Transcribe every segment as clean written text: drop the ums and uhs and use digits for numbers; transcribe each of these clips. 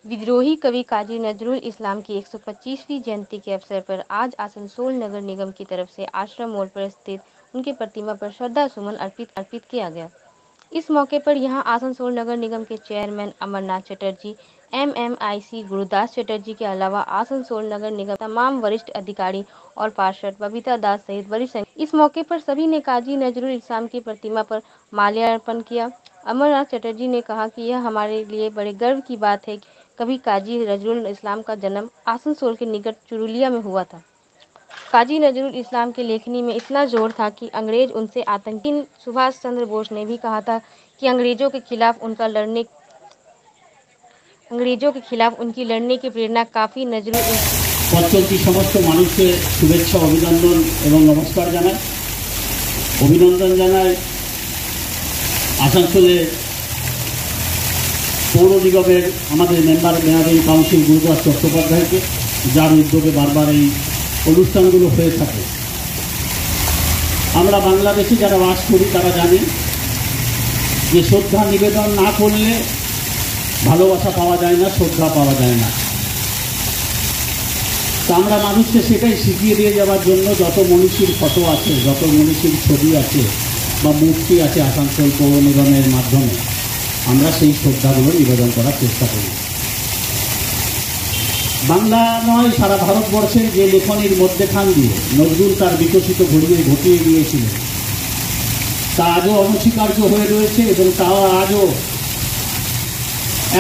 विद्रोही कवि काजी नजरुल इस्लाम की 125वीं जयंती के अवसर पर आज आसनसोल नगर निगम की तरफ से आश्रम मोड़ पर स्थित उनके प्रतिमा पर श्रद्धा सुमन अर्पित किया गया। इस मौके पर यहां आसनसोल नगर निगम के चेयरमैन अमरनाथ चटर्जी, एमएमआईसी गुरुदास चटर्जी के अलावा आसनसोल नगर निगम तमाम वरिष्ठ अधिकारी और पार्षद बबीता दास सहित वरिष्ठ। इस मौके पर सभी ने काजी नजरुल इस्लाम की प्रतिमा पर माल्यार्पण किया। अमरनाथ चटर्जी ने कहा कि यह हमारे लिए बड़े गर्व की बात है कि कभी काजी नजरुल इस्लाम का जन्म आसनसोल के निकट चुरुलिया में हुआ था। काजी नजरुल इस्लाम के लेखनी में इतना जोर था कि अंग्रेज उनसे आतंकी। सुभाष चंद्र बोस ने भी कहा था कि अंग्रेजों के खिलाफ उनकी लड़ने की प्रेरणा काफी नजरुल। পথচলতি সমস্ত মানুষকে শুভেচ্ছা অভিনন্দন এবং নমস্কার জানাই। অভিনন্দন জানাই আসানসোলে পৌর নিগমের আমাদের মেম্বার মেয়ারিং কাউন্সিল গুরুদাস চট্টোপাধ্যায়কে, যার উদ্যোগে বারবার এই অনুষ্ঠানগুলো হয়ে থাকে। আমরা বাংলাদেশে যারা বাস করি তারা জানি যে শ্রদ্ধা নিবেদন না করলে ভালোবাসা পাওয়া যায় না, শ্রদ্ধা পাওয়া যায় না। তা আমরা মানুষকে সেটাই শিখিয়ে দিয়ে যাওয়ার জন্য যত মনীষীর ফটো আছে, যত মনীষীর ছবি আছে বা মূর্তি আছে আসানসোল পৌর নিগমের মাধ্যমে আমরা সেই শ্রদ্ধাগুলো নিবেদন করার চেষ্টা করি। বাংলা নয়, সারা ভারতবর্ষের যে লেখনীর মধ্যেখান দিয়ে নজরুল তার বিকশিত ঘটিয়ে গিয়েছিলেন তা আজও অনস্বীকার্য হয়ে রয়েছে এবং তাও আজও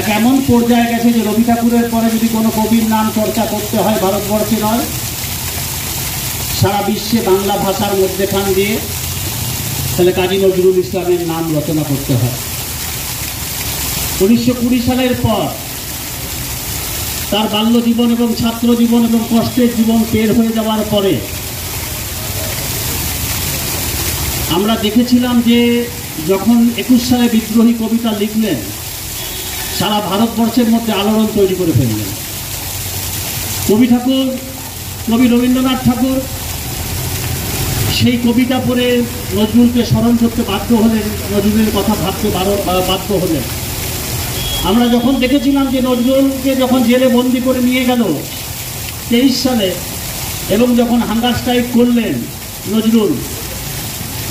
এক এমন পর্যায়ে গেছে যে রবি ঠাকুরের পরে যদি কোনো কবির নাম চর্চা করতে হয় ভারতবর্ষে নয়, সারা বিশ্বে বাংলা ভাষার মধ্যেখান দিয়ে, তাহলে কাজী নজরুল ইসলামের নাম রচনা করতে হয়। 1920 সালের পর তার বাল্য জীবন এবং ছাত্র জীবন এবং কষ্টের জীবন পের হয়ে যাওয়ার পরে আমরা দেখেছিলাম যে যখন 21 সালে বিদ্রোহী কবিতা লিখলেন সারা ভারতবর্ষের মধ্যে আলোড়ন তৈরি করে ফেললেন। কবি রবীন্দ্রনাথ ঠাকুর সেই কবিতা পড়ে নজরুলকে স্মরণ করতে বাধ্য হলেন, নজরুলের কথা ভাবতে বাধ্য হলেন। আমরা যখন দেখেছিলাম যে নজরুলকে যখন জেলে বন্দি করে নিয়ে গেল 23 সালে এবং যখন হাঙ্গার স্ট্রাইক করলেন নজরুল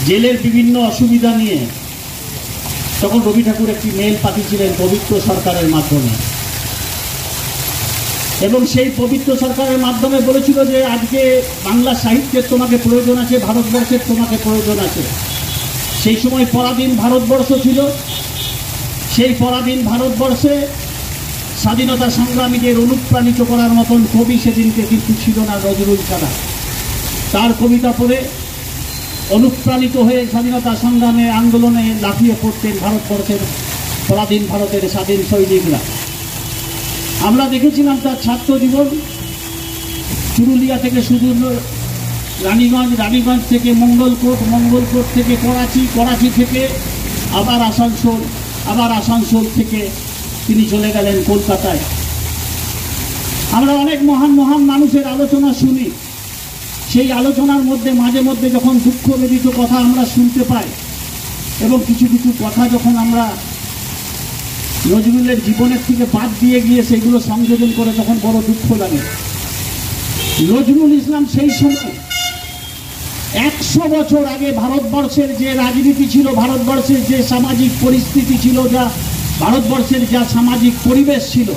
জেলের বিভিন্ন অসুবিধা নিয়ে, তখন রবি ঠাকুর একটি মেল পাঠিয়েছিলেন পবিত্র সরকারের মাধ্যমে এবং সেই পবিত্র সরকারের মাধ্যমে বলেছিল যে আজকে বাংলা সাহিত্যের তোমাকে প্রয়োজন আছে, ভারতবর্ষের তোমাকে প্রয়োজন আছে। সেই সময় পরাধীন ভারতবর্ষ ছিল। সেই পরাধীন ভারতবর্ষে স্বাধীনতা সংগ্রামীদের অনুপ্রাণিত করার মতন কবি সেদিনকে কিন্তু ছিল না নজরুল ছাড়া। তার কবিতা পড়ে অনুপ্রাণিত হয়ে স্বাধীনতা সংগ্রামে আন্দোলনে লাফিয়ে পড়তেন ভারতবর্ষের পরাধীন ভারতের স্বাধীন সৈনিকরা। আমরা দেখেছিলাম তার ছাত্র জীবন চুরুলিয়া থেকে সুদূর রানীগঞ্জ থেকে মঙ্গলকোট থেকে করাচি থেকে আবার আসানসোল থেকে তিনি চলে গেলেন কলকাতায়। আমরা অনেক মহান মানুষের আলোচনা শুনি। সেই আলোচনার মধ্যে মাঝে মধ্যে যখন দুঃখ বেদিত কথা আমরা শুনতে পাই এবং কিছু কথা যখন আমরা নজরুলের জীবনের থেকে বাদ দিয়ে গিয়ে সেগুলো সংযোজন করে তখন বড় দুঃখ লাগে। নজরুল ইসলাম সেই সময় 100 বছর আগে ভারতবর্ষের যে রাজনীতি ছিল, ভারতবর্ষের যে সামাজিক পরিস্থিতি ছিল, ভারতবর্ষের যা সামাজিক পরিবেশ ছিল,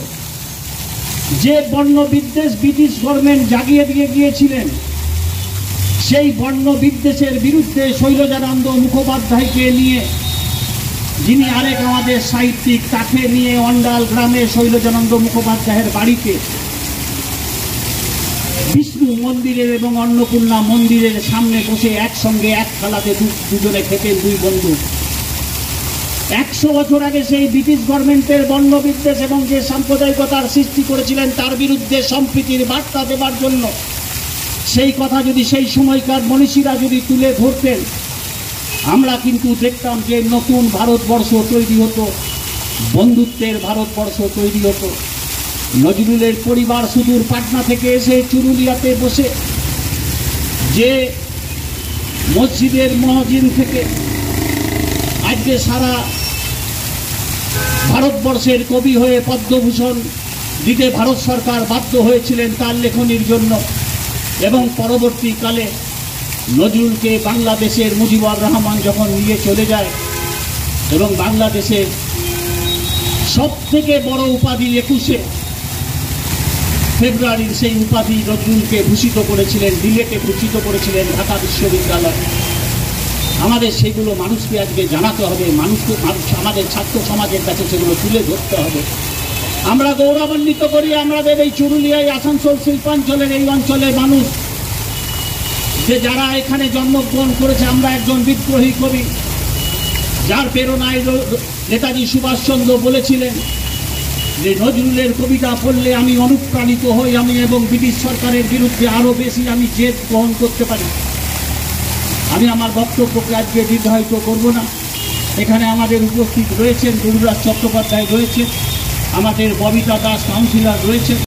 যে বর্ণ বিদ্বেষ ব্রিটিশ গভর্নমেন্ট জাগিয়ে দিয়ে গিয়েছিলেন, সেই বর্ণ বিদ্বেষের বিরুদ্ধে শৈলজানন্দ মুখোপাধ্যায়কে নিয়ে, যিনি আরেক আমাদের সাহিত্যিক, তাকে নিয়ে অন্ডাল গ্রামে শৈলজানন্দ মুখোপাধ্যায়ের বাড়িতে বিষ্ণু মন্দিরের এবং অন্নপূর্ণা মন্দিরের সামনে বসে একসঙ্গে এক থালাতে দুজনে খেতেন দুই বন্ধু। 100 বছর আগে সেই ব্রিটিশ গভর্নমেন্টের বর্ণ বিদ্বেষ এবং যে সাম্প্রদায়িকতার সৃষ্টি করেছিলেন তার বিরুদ্ধে সম্প্রীতির বার্তা দেবার জন্য সেই কথা যদি সেই সময়কার মনীষীরা যদি তুলে ধরতেন, আমরা কিন্তু দেখতাম যে নতুন ভারতবর্ষ তৈরি হতো, বন্ধুত্বের ভারতবর্ষ তৈরি হতো। নজরুলের পরিবার সুদূর পাটনা থেকে এসে চুরুলিয়াতে বসে যে মসজিদের মুয়াজ্জিন থেকে আজকে সারা ভারতবর্ষের কবি হয়ে পদ্মভূষণ দিতে ভারত সরকার বাধ্য হয়েছিলেন তার লেখনীর জন্য। এবং পরবর্তীকালে নজরুলকে বাংলাদেশের মুজিবুর রহমান যখন নিয়ে চলে যায় এবং বাংলাদেশের সবথেকে বড় উপাধি 21শে ফেব্রুয়ারির সেই উপাধি নজরুলকে ভূষিত করেছিলেন, ডিলেটে ভূষিত করেছিলেন ঢাকা বিশ্ববিদ্যালয়। আমাদের সেগুলো মানুষকে আজকে জানাতে হবে, আমাদের ছাত্র সমাজের কাছে সেগুলো তুলে ধরতে হবে। আমরা গৌরবান্বিত করি আমাদের এই চুরুলিয়ায় আসানসোল শিল্পাঞ্চলের এই অঞ্চলের মানুষ যে যারা এখানে জন্মগ্রহণ করেছে। আমরা একজন বিদ্রোহী কবি যার প্রেরণায় নেতাজি সুভাষচন্দ্র বলেছিলেন যে নজরুলের কবিতা পড়লে আমি অনুপ্রাণিত হই, আমি এবং ব্রিটিশ সরকারের বিরুদ্ধে আরো বেশি আমি জেদ গ্রহণ করতে পারি। আমি আমার বক্তব্যকে আজকে দীর্ঘায়িত করব না। এখানে আমাদের উপস্থিত রয়েছেন গুরুরাজ চট্টোপাধ্যায় রয়েছে, আমাদের ববিতা দাস কাউন্সিলর রয়েছে।